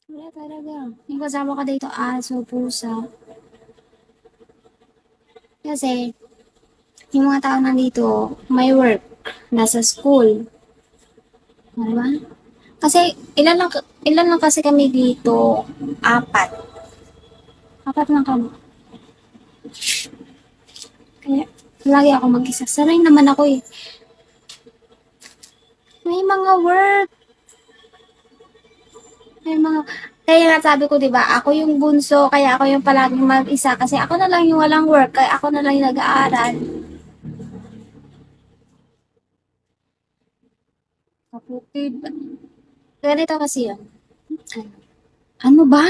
Wala talaga. Yung kasama ko dito, aso, pusa. Kasi, yung mga tao nandito, may work, nasa school. Ano ba? Kasi, ilan lang kasi kami dito? Apat. Apat lang kami. Kaya, lagi ako mag-isa. Sanay naman ako eh. May mga work. May mga, kaya nga sabi ko, di ba, ako yung bunso, kaya ako yung palaging mag-isa. Kasi ako na lang yung walang work, kaya ako na lang yung nag-aaral. Kaputid. Ganito kasi yun. Ano, ano ba?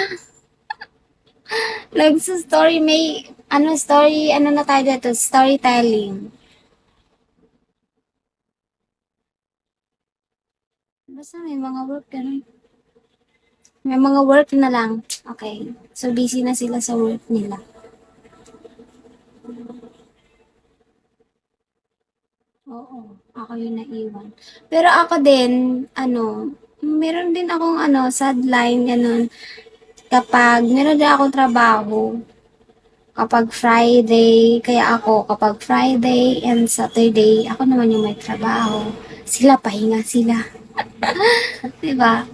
Nagsa-story, may, ano, story, ano na tayo dito, storytelling. Basta may mga work, ganun. May mga work na lang. Okay. So, busy na sila sa work nila. Oo, ako yung naiwan. Pero ako din, ano, meron din akong ano, sideline, ganun. Kapag meron din akong trabaho, kapag Friday, kaya ako, kapag Friday and Saturday, ako naman yung may trabaho. Sila, pahinga sila. Diba?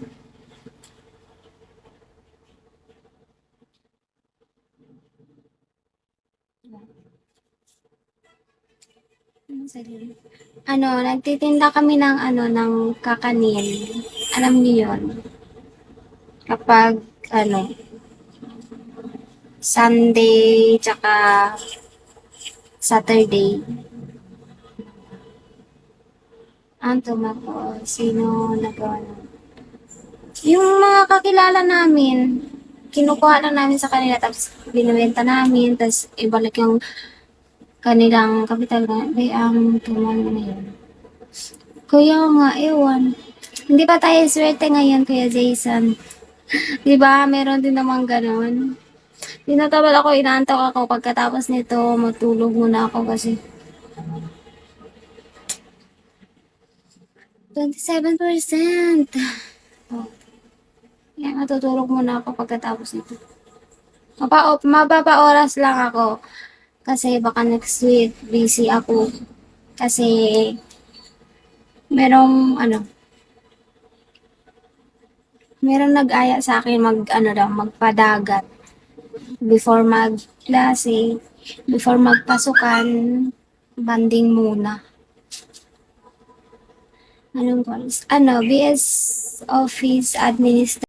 Ano sabi? Ano, nagtitinda kami ng ano, ng kakanin. Alam niyo yun? Kapag, ano, Sunday, tsaka Saturday. Ang tumako, sino nagawa nun? Yung mga kakilala namin, kinukuha lang namin sa kanila, tapos binibenta namin, tapos ibalik yung kanilang kapital na, ay, ang tumal na yun. Kaya nga, ewan. Hindi pa tayo swerte ngayon, Kuya Jason. Di ba? Meron din naman ganun. Tinatabal ako, inaantok ako. Pagkatapos nito, matulog muna ako kasi 27%. Oh, kaya matutulog muna ako pagkatapos nito. Mababa oras lang ako. Kasi baka next week, busy ako. Kasi merong, ano, merong nag-aya sa akin ano daw, magpadagat. Before mag-klase, before magpasukan, banding muna. Anong course? Ano, BS Office Administration.